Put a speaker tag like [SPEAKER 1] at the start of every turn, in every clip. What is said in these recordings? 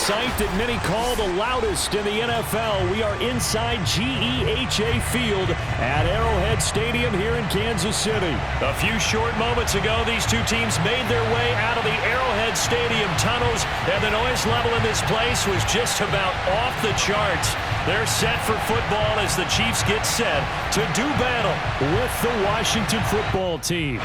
[SPEAKER 1] sight that many call the loudest in the NFL. We are inside GEHA Field at Arrowhead Stadium here in Kansas City. A few short moments ago, these two teams made their way out of the Arrowhead Stadium tunnels, and the noise level in this place was just about off the charts. They're set for football as the Chiefs get set to do battle with the Washington football team.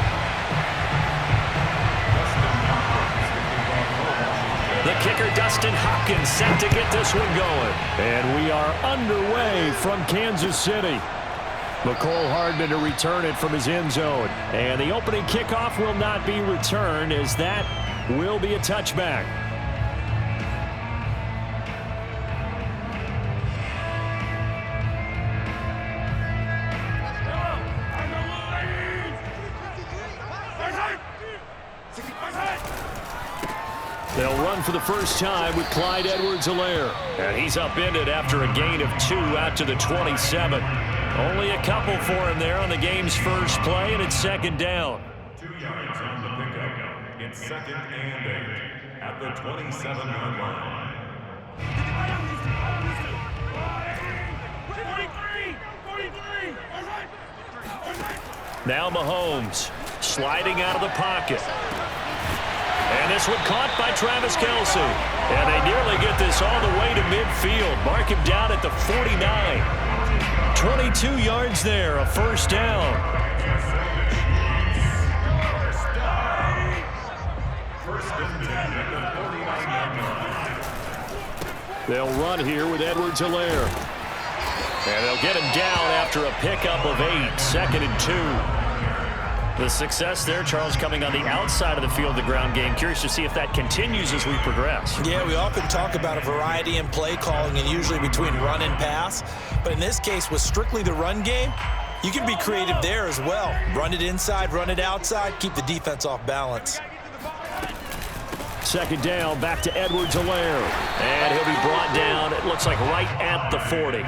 [SPEAKER 1] The kicker, Dustin Hopkins, set to get this one going. And we are underway from Kansas City. McCole Hardman to return it from his end zone. And the opening kickoff will not be returned, as that will be a touchback. They'll run for the first time with Clyde Edwards-Helaire. And he's upended after a gain of 2 out to the 27. Only a couple for him there on the game's first play, and it's second down.
[SPEAKER 2] 2 yards on the pickup. It's 2nd and 8 at the 27-yard line.
[SPEAKER 1] Now Mahomes sliding out of the pocket. And this one caught by Travis Kelce. And they nearly get this all the way to midfield. Mark him down at the 49. 22 yards there, a first down. They'll run here with Edwards-Helaire. And they'll get him down after a pickup of 8, 2nd and 2. The success there, Charles, coming on the outside of the field, the ground game. Curious to see if that continues as we progress.
[SPEAKER 3] Yeah, we often talk about a variety in play calling and usually between run and pass. But in this case, with strictly the run game, you can be creative there as well. Run it inside, run it outside, keep the defense off balance.
[SPEAKER 1] Second down, back to Edwards-Helaire. And he'll be brought down, it looks like right at the 40.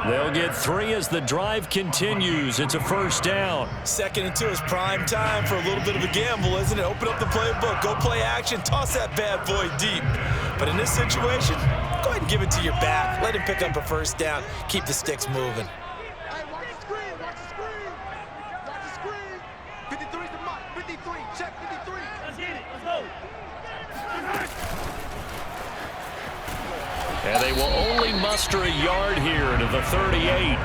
[SPEAKER 1] They'll get 3 as the drive continues. It's a first down.
[SPEAKER 3] 2nd and 2 is prime time for a little bit of a gamble, isn't it? Open up the playbook, go play action, toss that bad boy deep. But in this situation, go ahead and give it to your back. Let him pick up a first down. Keep the sticks moving.
[SPEAKER 4] Hey, watch the screen, watch the screen. Watch the screen. 53 is the mark. 53, check 53. Let's get it, let's go.
[SPEAKER 1] And they will only muster a yard here to the 38.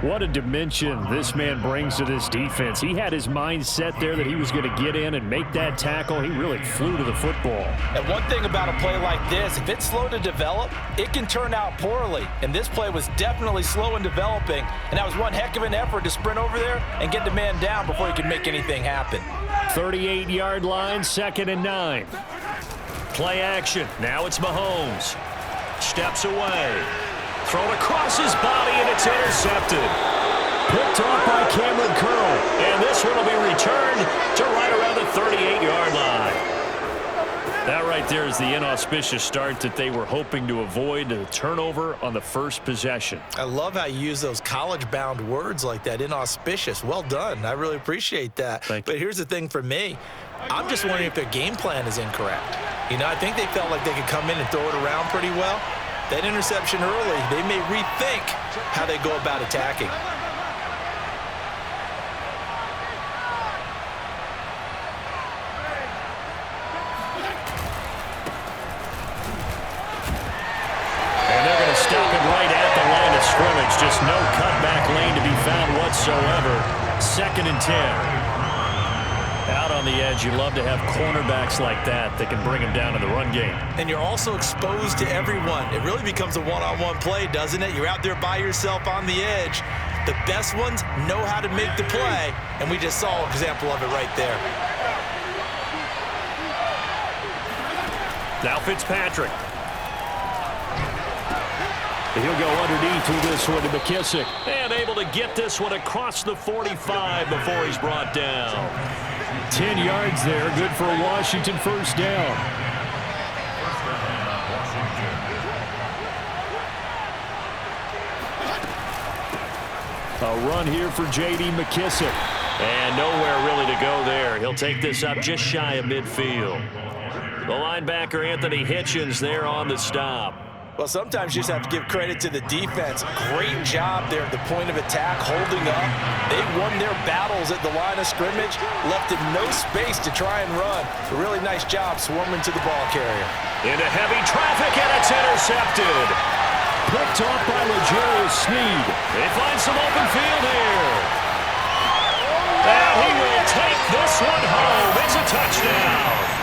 [SPEAKER 1] What a dimension this man brings to this defense. He had his mind set there that he was going to get in and make that tackle. He really flew to the football.
[SPEAKER 3] And one thing about a play like this, if it's slow to develop, it can turn out poorly. And this play was definitely slow in developing. And that was one heck of an effort to sprint over there and get the man down before he could make anything happen.
[SPEAKER 1] 38-yard line, 2nd and 9. Play action. Now it's Mahomes. Steps away. Thrown across his body, and it's intercepted. Picked off by Cameron Curl. And this one will be returned to right around the 38-yard line. That right there is the inauspicious start that they were hoping to avoid, a turnover on the first possession.
[SPEAKER 3] I love how you use those college-bound words like that, inauspicious. Well done. I really appreciate that. But here's the thing for me. I'm just wondering if their game plan is incorrect. You know, I think they felt like they could come in and throw it around pretty well. That interception early, they may rethink how they go about attacking.
[SPEAKER 1] And they're going to stop it right at the line of scrimmage. Just no cutback lane to be found whatsoever. 2nd and 10. Out on the edge, you love to have cornerbacks like that can bring them down in the run game.
[SPEAKER 3] And you're also exposed to everyone. It really becomes a one-on-one play, doesn't it? You're out there by yourself on the edge. The best ones know how to make the play, and we just saw an example of it right there.
[SPEAKER 1] Now Fitzpatrick. He'll go underneath with this one to McKissick. And able to get this one across the 45 before he's brought down. 10 yards there, good for a Washington first down. A run here for J.D. McKissick. And nowhere really to go there. He'll take this up just shy of midfield. The linebacker, Anthony Hitchens, there on the stop.
[SPEAKER 3] Well, sometimes you just have to give credit to the defense. Great job there at the point of attack, holding up. They won their battles at the line of scrimmage, left them no space to try and run. A really nice job swarming to the ball carrier.
[SPEAKER 1] Into heavy traffic, and it's intercepted. Picked off by L'Jarius Sneed. They find some open field here. And he will take this one home. It's a touchdown.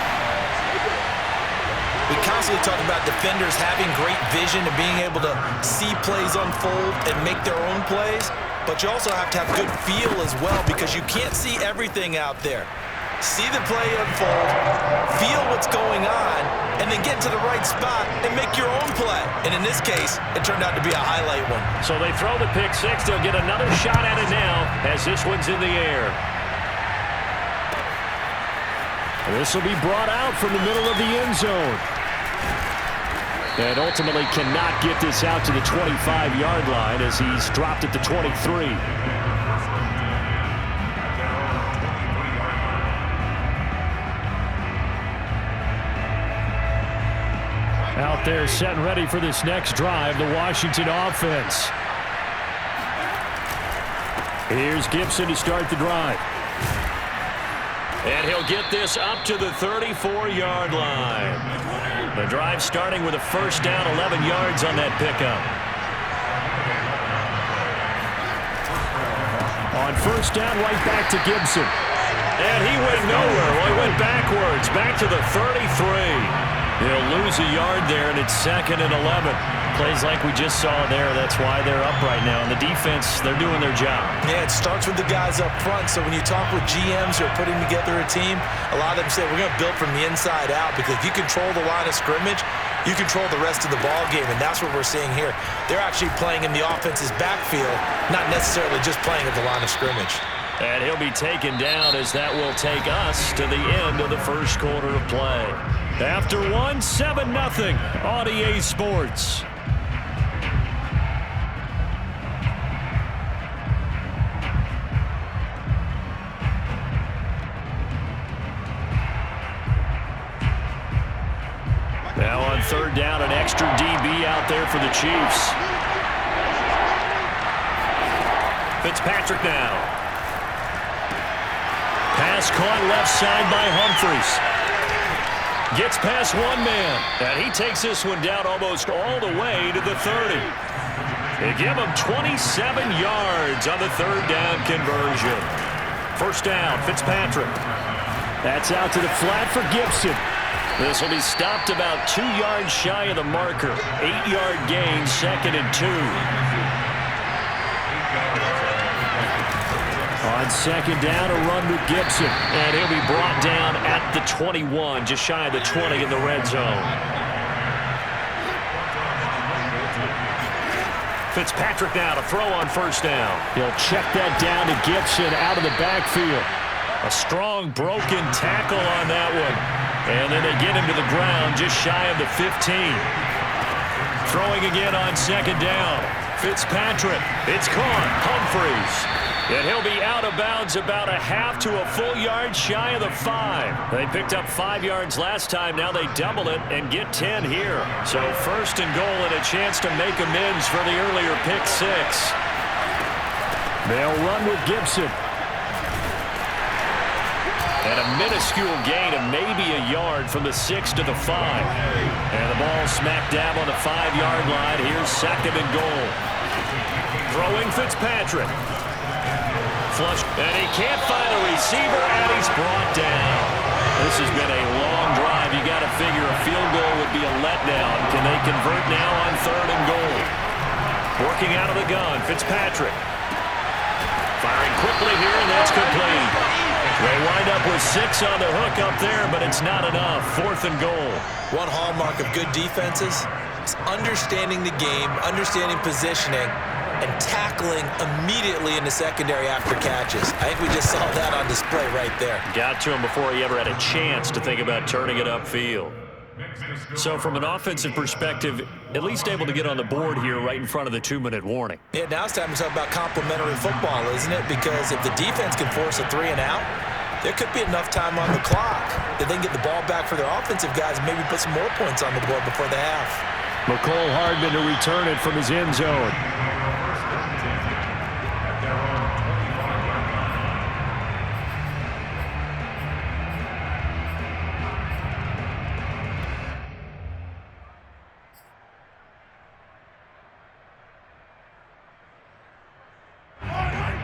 [SPEAKER 3] We constantly talk about defenders having great vision and being able to see plays unfold and make their own plays, but you also have to have good feel as well because you can't see everything out there. See the play unfold, feel what's going on, and then get to the right spot and make your own play. And in this case, it turned out to be a highlight one.
[SPEAKER 1] So they throw the pick six. They'll get another shot at it now as this one's in the air. This will be brought out from the middle of the end zone. And ultimately cannot get this out to the 25-yard line as he's dropped at the 23. Out there set and ready for this next drive, the Washington offense. Here's Gibson to start the drive. And he'll get this up to the 34-yard line. The drive starting with a first down, 11 yards on that pickup. On first down, right back to Gibson. And he went nowhere. Well, he went backwards, back to the 33. He'll lose a yard there, and it's 2nd and 11. Plays like we just saw there. That's why they're up right now. And the defense, they're doing their job. Yeah, it starts with the guys up front. So when you talk with GMs who are putting together a team, a lot of them say, we're going to build from the inside out because if you control the line of scrimmage, you control the rest of the ball game, and that's what we're seeing here. They're actually playing in the offense's backfield, not necessarily just playing at the line of scrimmage. And he'll be taken down as that will take us to the end of the first quarter of play. After one, 7-0 on EA Sports. Now on third down, an extra DB out there for the Chiefs. Fitzpatrick now. Pass caught left side by Humphries. Gets past one man, and he takes this one down almost all the way to the 30. They give him 27 yards on the third down conversion. First down, Fitzpatrick. That's out to the flat for Gibson. This will be stopped about 2 yards shy of the marker. 8-yard gain, 2nd and 2. On second down, a run with Gibson. And he'll be brought down at the 21, just shy of the 20 in the red zone. Fitzpatrick now to throw on first down. He'll check that down to Gibson out of the backfield. A strong broken tackle on that one. And then they get him to the ground just shy of the 15. Throwing again on second down. Fitzpatrick. It's caught. Humphries. And he'll be out of bounds about a half to a full yard shy of the 5. They picked up 5 yards last time. Now they double it and get 10 here. So first and goal and a chance to make amends for the earlier pick 6. They'll run with Gibson. And a minuscule gain of maybe a yard from the 6 to the 5. And the ball smack dab on the 5-yard line. Here's second and goal. Throwing Fitzpatrick. Flush, and he can't find a receiver, and he's brought down. This has been a long drive. You got to figure a field goal would be a letdown. Can they convert now on third and goal? Working out of the gun, Fitzpatrick. Firing quickly here, and that's complete. They wind up with 6 on the hook up there, but it's not enough. 4th and goal.
[SPEAKER 3] One hallmark of good defenses is understanding the game, understanding positioning, and tackling immediately in the secondary after catches. I think we just saw that on display right there.
[SPEAKER 1] Got to him before he ever had a chance to think about turning it upfield. So from an offensive perspective, at least able to get on the board here right in front of the 2-minute warning.
[SPEAKER 3] Yeah, now it's time to talk about complementary football, isn't it? Because if the defense can force a 3 and out, there could be enough time on the clock that they can get the ball back for their offensive guys and maybe put some more points on the board before the half.
[SPEAKER 1] McCole Hardman to return it from his end zone.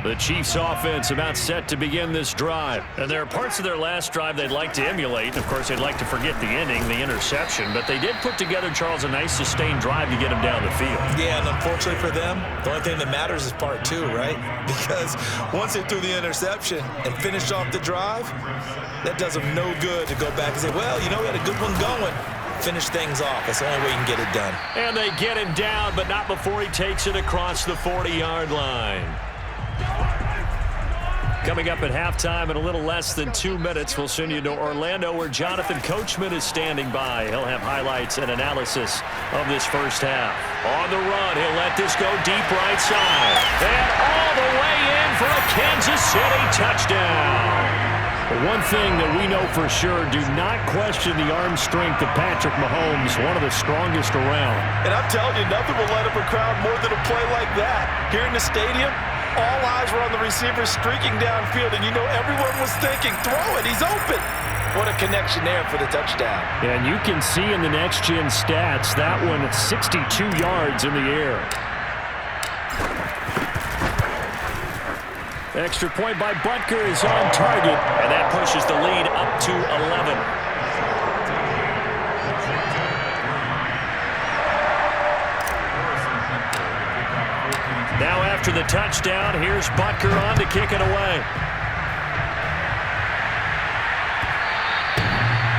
[SPEAKER 1] The Chiefs offense about set to begin this drive. And there are parts of their last drive they'd like to emulate. Of course, they'd like to forget the ending, the interception. But they did put together, Charles, a nice sustained drive to get them down the field.
[SPEAKER 3] Yeah, and unfortunately for them, the only thing that matters is part two, right? Because once they threw the interception and finished off the drive, that does them no good to go back and say, well, you know, we had a good one going. Finish things off. That's the only way you can get it done.
[SPEAKER 1] And they get him down, but not before he takes it across the 40-yard line. Coming up at halftime in a little less than 2 minutes, we'll send you to Orlando where Jonathan Coachman is standing by. He'll have highlights and analysis of this first half. On the run, he'll let this go deep right side. And all the way in for a Kansas City touchdown. One thing that we know for sure, do not question the arm strength of Patrick Mahomes, one of the strongest around.
[SPEAKER 3] And I'm telling you, nothing will let up a crowd more than a play like that. Here in the stadium, all eyes were on the receiver streaking downfield, and you know everyone was thinking, throw it, he's open. What a connection there for the touchdown.
[SPEAKER 1] And you can see in the next-gen stats, that one 62 yards in the air. Extra point by Butker is on target, and that pushes the lead up to 11. Now after the touchdown, here's Butker on to kick it away.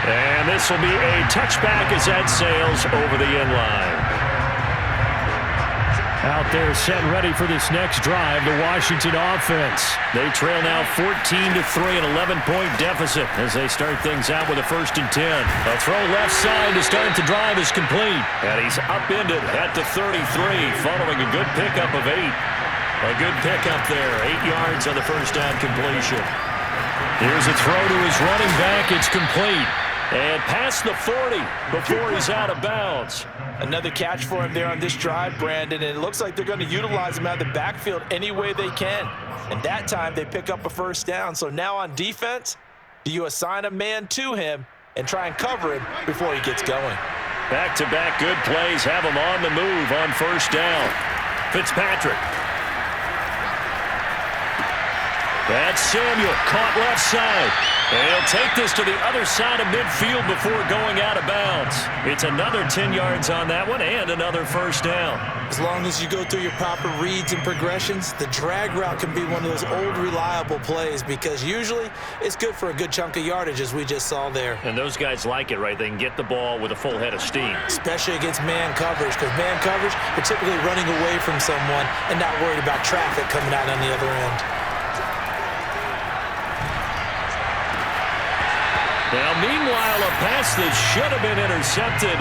[SPEAKER 1] And this will be a touchback as that sails over the end line. Out there set ready for this next drive, the Washington offense. They trail now 14-3, an 11-point deficit as they start things out with a 1st and 10. A throw left side to start the drive is complete. And he's upended at the 33 following a good pickup of 8. A good pickup there, 8 yards on the first down completion. Here's a throw to his running back. It's complete. And past the 40 before he's out of bounds.
[SPEAKER 3] Another catch for him there on this drive, Brandon, and it looks like they're going to utilize him out of the backfield any way they can. And that time they pick up a 1st down. So now on defense, do you assign a man to him and try and cover him before he gets going?
[SPEAKER 1] Back-to-back good plays have him on the move on 1st down. Fitzpatrick. That's Samuel, caught left side. And he'll take this to the other side of midfield before going out of bounds. It's another 10 yards on that one and another 1st down.
[SPEAKER 3] As long as you go through your proper reads and progressions, the drag route can be one of those old reliable plays because usually it's good for a good chunk of yardage as we just saw there.
[SPEAKER 1] And those guys like it, right? They can get the ball with a full head of steam.
[SPEAKER 3] Especially against man coverage because man coverage, you're typically running away from someone and not worried about traffic coming out on the other end.
[SPEAKER 1] Now, meanwhile, a pass that should have been intercepted,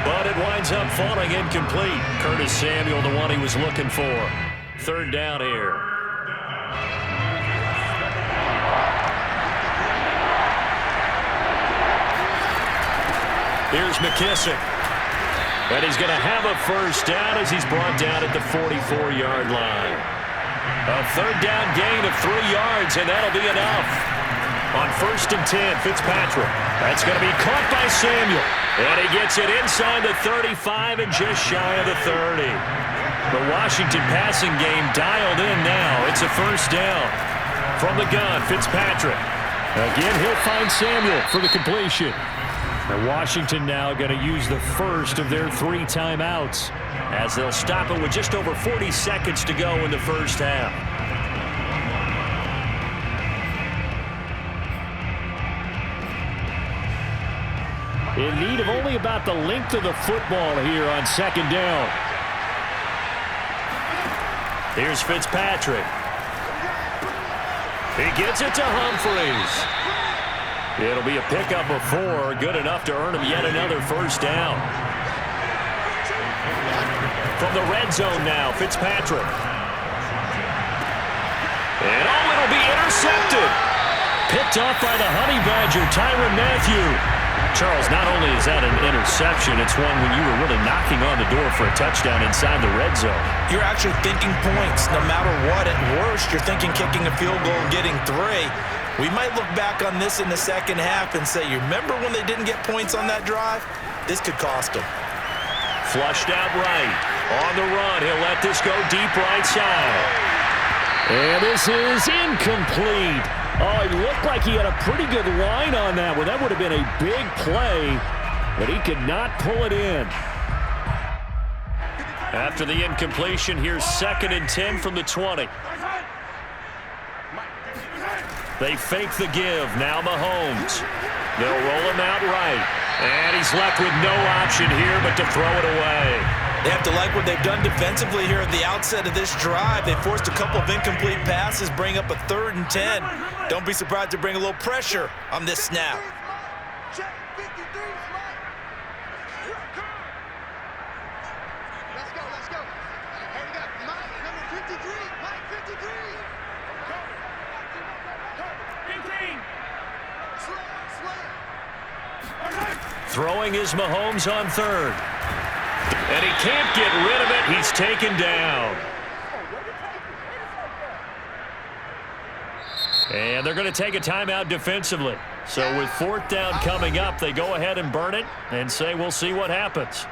[SPEAKER 1] but it winds up falling incomplete. Curtis Samuel, the one he was looking for. 3rd down here. Here's McKissick. And he's going to have a 1st down as he's brought down at the 44-yard line. A 3rd down gain of 3 yards, and that'll be enough. On 1st and 10, Fitzpatrick. That's going to be caught by Samuel. And he gets it inside the 35 and just shy of the 30. The Washington passing game dialed in now. It's a 1st down. From the gun, Fitzpatrick. Again, he'll find Samuel for the completion. And Washington now going to use the first of their 3 timeouts as they'll stop it with just over 40 seconds to go in the first half. In need of only about the length of the football here on 2nd down. Here's Fitzpatrick. He gets it to Humphreys. It'll be a pickup of 4, good enough to earn him yet another 1st down. From the red zone now, Fitzpatrick. And it'll be intercepted. Picked off by the Honey Badger, Tyrann Mathieu. Charles, not only is that an interception, it's one when you were really knocking on the door for a touchdown inside the red zone.
[SPEAKER 3] You're actually thinking points no matter what. At worst, you're thinking kicking a field goal and getting 3. We might look back on this in the second half and say, you remember when they didn't get points on that drive? This could cost them.
[SPEAKER 1] Flushed out right. On the run, he'll let this go deep right side. And this is incomplete. Oh, he looked like he had a pretty good line on that one. That would have been a big play, but he could not pull it in. After the incompletion, here's 2nd and 10 from the 20. They fake the give. Now Mahomes. They'll roll him out right. And he's left with no option here but to throw it away.
[SPEAKER 3] They have to like what they've done defensively here at the outset of this drive. They forced a couple of incomplete passes, bring up a 3rd and 10. Don't be surprised to bring a little pressure on this snap.
[SPEAKER 4] Check 53, Mike. Here I come. Let's go, let's go. Hey, we got Mike, number 53. Mike, 53. Go. 15. Slow.
[SPEAKER 1] Throwing is Mahomes on 3rd. And he can't get rid of it. He's taken down. And they're going to take a timeout defensively. So with 4th down coming up, they go ahead and burn it and say we'll see what happens.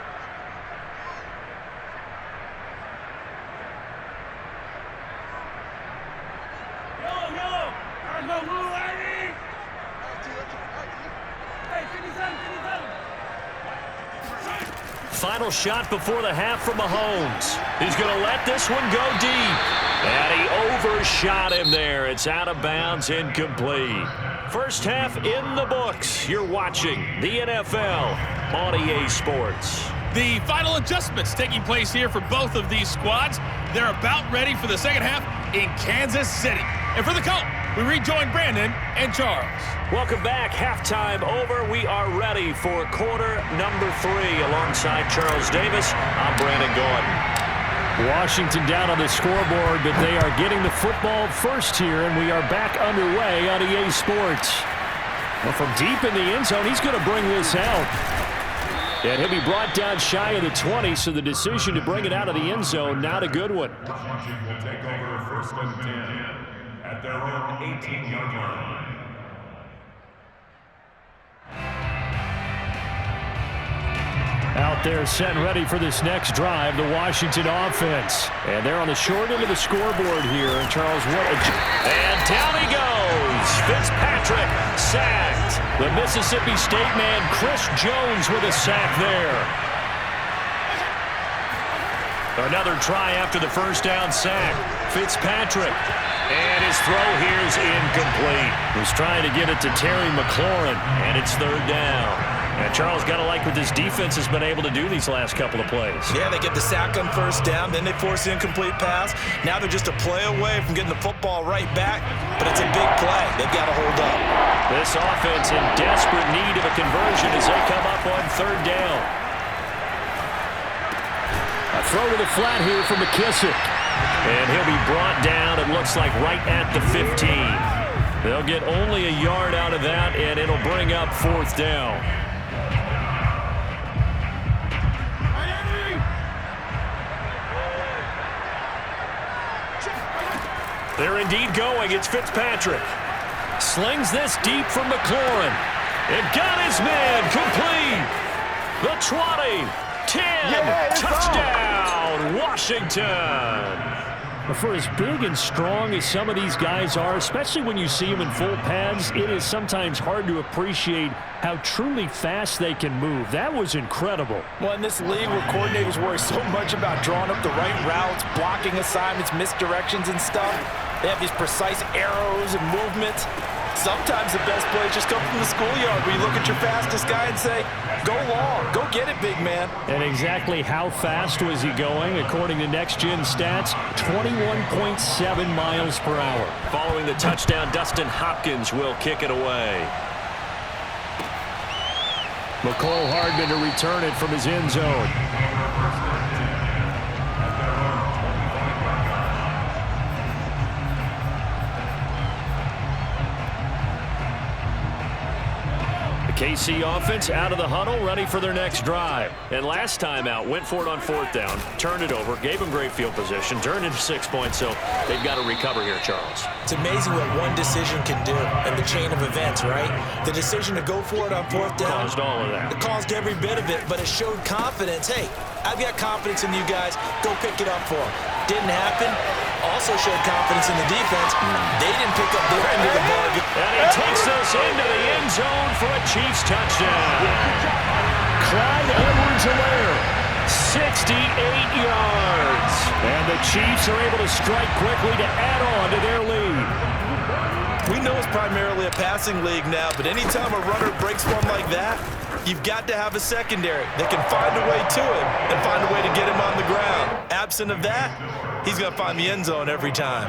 [SPEAKER 1] Final shot before the half from Mahomes. He's going to let this one go deep. And he overshot him there. It's out of bounds, incomplete. First half in the books. You're watching the NFL on EA Sports.
[SPEAKER 5] The final adjustments taking place here for both of these squads. They're about ready for the second half in Kansas City. And for the call, we rejoin Brandon and Charles.
[SPEAKER 1] Welcome back. Halftime over. We are ready for quarter number 3. Alongside Charles Davis, I'm Brandon Gordon. Washington down on the scoreboard, but they are getting the football first here, and we are back underway on EA Sports. Well, from deep in the end zone, he's going to bring this out. And he'll be brought down shy of the 20, so the decision to bring it out of the end zone, not a good one.
[SPEAKER 2] Washington will take over 1st and 10 at their own 18-yard line.
[SPEAKER 1] Out there set and ready for this next drive, the Washington offense. And they're on the short end of the scoreboard here. And Charles and down he goes. Fitzpatrick sacked. The Mississippi State man, Chris Jones, with a sack there. Another try after the first down sack. Fitzpatrick. And his throw here is incomplete. Was trying to get it to Terry McLaurin, and it's 3rd down. And Charles, got to like what this defense has been able to do these last couple of plays.
[SPEAKER 3] Yeah, they get the sack on 1st down, then they force the incomplete pass. Now they're just a play away from getting the football right back, but it's a big play. They've got to hold up.
[SPEAKER 1] This offense in desperate need of a conversion as they come up on 3rd down. A throw to the flat here for McKissick. And he'll be brought down, it looks like, right at the 15. They'll get only a yard out of that, and it'll bring up 4th down. They're indeed going. It's Fitzpatrick. Slings this deep from McLaurin. It got his man complete. The 20, 10, touchdown, Washington. For as big and strong as some of these guys are, especially when you see them in full pads, it is sometimes hard to appreciate how truly fast they can move. That was incredible.
[SPEAKER 3] Well, in this league where coordinators worry so much about drawing up the right routes, blocking assignments, misdirections and stuff, they have these precise arrows and movements. Sometimes the best plays just come from the schoolyard where you look at your fastest guy and say, go long, go get it, big man.
[SPEAKER 1] And exactly how fast was he going? According to Next Gen Stats, 21.7 miles per hour. Following the touchdown, Dustin Hopkins will kick it away. McCole Hardman to return it from his end zone. KC offense out of the huddle, ready for their next drive. And last time out, went for it on 4th down, turned it over, gave them great field position, turned into 6 points, so they've got to recover here, Charles.
[SPEAKER 3] It's amazing what one decision can do in the chain of events, right? The decision to go for it on 4th down.
[SPEAKER 1] Caused all of that.
[SPEAKER 3] It caused every bit of it, but it showed confidence. Hey, I've got confidence in you guys. Go pick it up for them. Didn't happen. Also showed confidence in the defense. They didn't pick up their end of the bargain.
[SPEAKER 1] And he takes this into the end zone for a Chiefs touchdown. Clyde Edwards-Helaire, 68 yards. And the Chiefs are able to strike quickly to add on to their lead.
[SPEAKER 3] We know it's primarily a passing league now, but anytime a runner breaks one like that, you've got to have a secondary that can find a way to him and find a way to get him on the ground. Absent of that, he's going to find the end zone every time.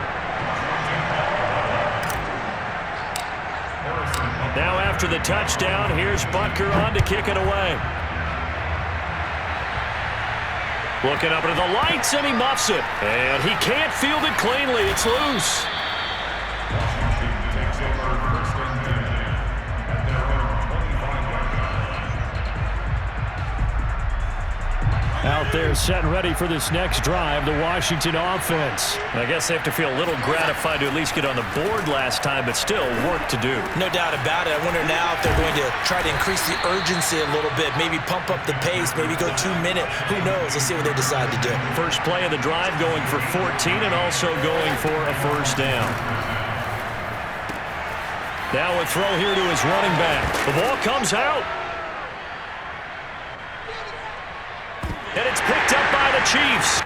[SPEAKER 1] Now after the touchdown, here's Butker on to kick it away. Looking up into the lights, and he muffs it. And he can't field it cleanly. It's loose.
[SPEAKER 2] Takes over 1st and 10 at their own 25-yard line.
[SPEAKER 1] Out there set and ready for this next drive, the Washington offense. I guess they have to feel a little gratified to at least get on the board last time, but still work to do.
[SPEAKER 3] No doubt about it. I wonder now if they're going to try to increase the urgency a little bit, maybe pump up the pace, maybe go 2-minute. Who knows? Let's see what they decide to do.
[SPEAKER 1] First play of the drive going for 14 and also going for a 1st down. Now a throw here to his running back. The ball comes out. And it's picked up by the Chiefs.